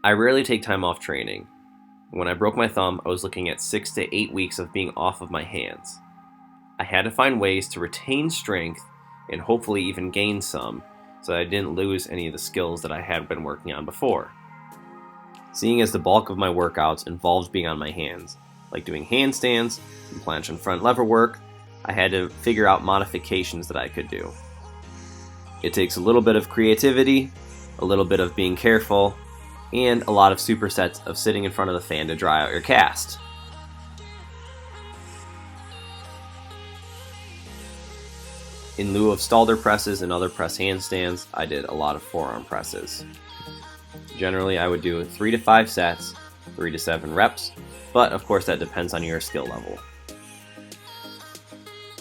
I rarely take time off training. When I broke my thumb, I was looking at 6 to 8 weeks of being off of my hands. I had to find ways to retain strength and hopefully even gain some, so that I didn't lose any of the skills that I had been working on before. Seeing as the bulk of my workouts involved being on my hands, like doing handstands and planchet and front lever work, I had to figure out modifications that I could do. It takes a little bit of creativity, a little bit of being careful, and a lot of supersets of sitting in front of the fan to dry out your cast. In lieu of stalder presses and other press handstands, I did a lot of forearm presses. Generally, I would do 3 to 5 sets, 3 to 7 reps, but of course that depends on your skill level.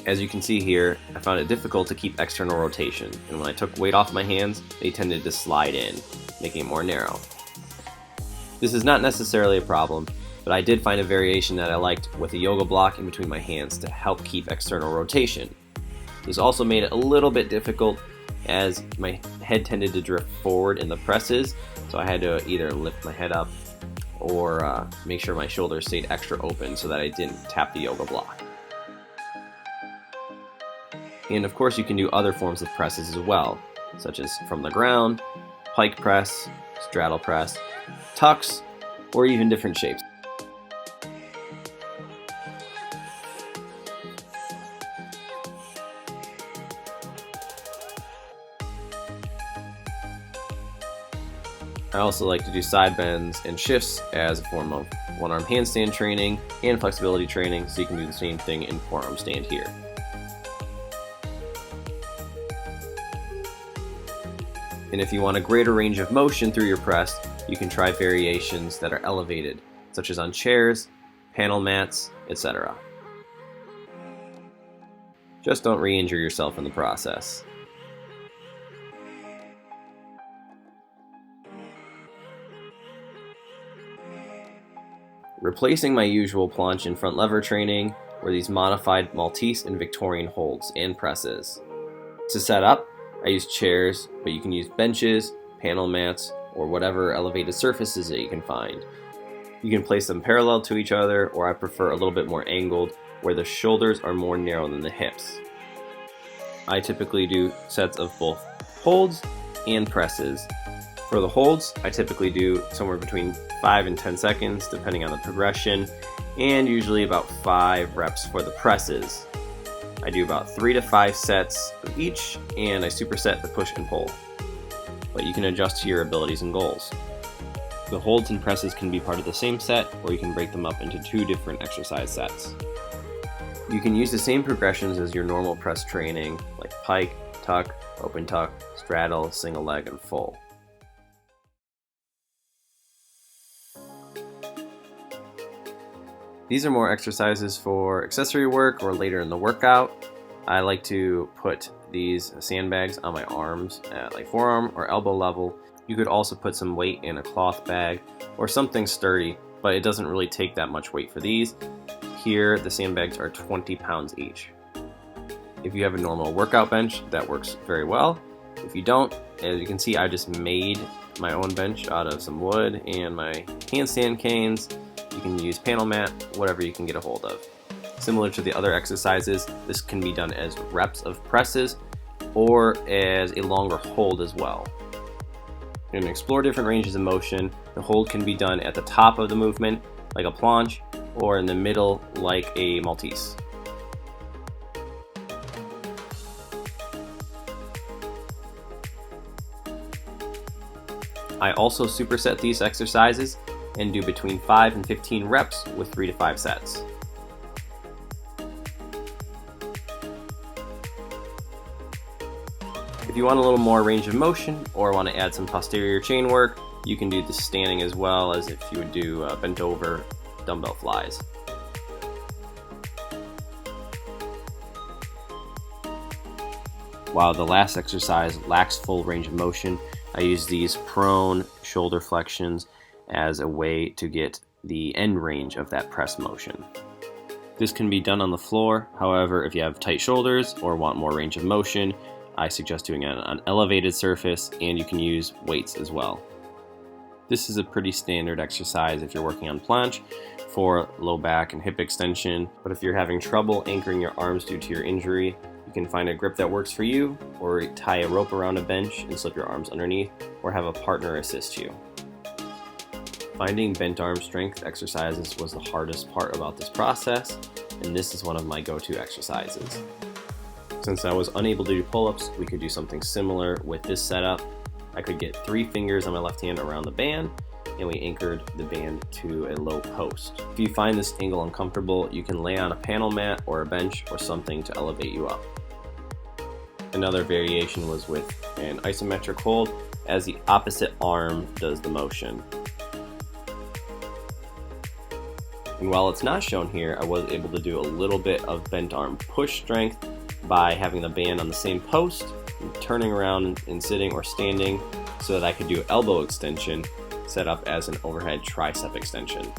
As you can see here, I found it difficult to keep external rotation, and when I took weight off my hands, they tended to slide in, making it more narrow. This is not necessarily a problem, but I did find a variation that I liked with a yoga block in between my hands to help keep external rotation. This also made it a little bit difficult as my head tended to drift forward in the presses, so I had to either lift my head up or make sure my shoulders stayed extra open so that I didn't tap the yoga block. And of course you can do other forms of presses as well, such as from the ground, pike press, straddle press, tucks, or even different shapes. I also like to do side bends and shifts as a form of one-arm handstand training and flexibility training, so you can do the same thing in forearm stand here. And if you want a greater range of motion through your press, you can try variations that are elevated, such as on chairs, panel mats, etc. Just don't re-injure yourself in the process. Replacing my usual planche and front lever training were these modified Maltese and Victorian holds and presses. To set up, I use chairs, but you can use benches, panel mats, or whatever elevated surfaces that you can find. You can place them parallel to each other, or I prefer a little bit more angled, where the shoulders are more narrow than the hips. I typically do sets of both holds and presses. For the holds, I typically do somewhere between 5 and 10 seconds, depending on the progression, and usually about 5 reps for the presses. I do about 3 to 5 sets of each, and I superset the push and pull. But you can adjust to your abilities and goals. The holds and presses can be part of the same set, or you can break them up into 2 different exercise sets. You can use the same progressions as your normal press training, like pike, tuck, open tuck, straddle, single leg, and full. These are more exercises for accessory work or later in the workout. I like to put these sandbags on my arms at like forearm or elbow level. You could also put some weight in a cloth bag or something sturdy, but it doesn't really take that much weight for these. Here, the sandbags are 20 pounds each. If you have a normal workout bench, that works very well. If you don't, as you can see, I just made my own bench out of some wood and my handstand canes. You can use panel mat, whatever you can get a hold of. Similar to the other exercises, this can be done as reps of presses or as a longer hold as well. And explore different ranges of motion. The hold can be done at the top of the movement, like a planche, or in the middle, like a Maltese. I also superset these exercises and do between 5 and 15 reps with 3 to 5 sets. If you want a little more range of motion or want to add some posterior chain work, you can do this standing as well as if you would do bent over dumbbell flies. While the last exercise lacks full range of motion, I use these prone shoulder flexions as a way to get the end range of that press motion. This can be done on the floor. However, if you have tight shoulders or want more range of motion, I suggest doing it on an elevated surface, and you can use weights as well. This is a pretty standard exercise if you're working on planche for low back and hip extension, but if you're having trouble anchoring your arms due to your injury, you can find a grip that works for you, or tie a rope around a bench and slip your arms underneath, or have a partner assist you. Finding bent arm strength exercises was the hardest part about this process, and this is one of my go-to exercises. Since I was unable to do pull-ups, we could do something similar with this setup. I could get 3 fingers on my left hand around the band, and we anchored the band to a low post. If you find this angle uncomfortable, you can lay on a panel mat or a bench or something to elevate you up. Another variation was with an isometric hold as the opposite arm does the motion. And while it's not shown here, I was able to do a little bit of bent arm push strength by having the band on the same post, and turning around and sitting or standing so that I could do elbow extension set up as an overhead tricep extension.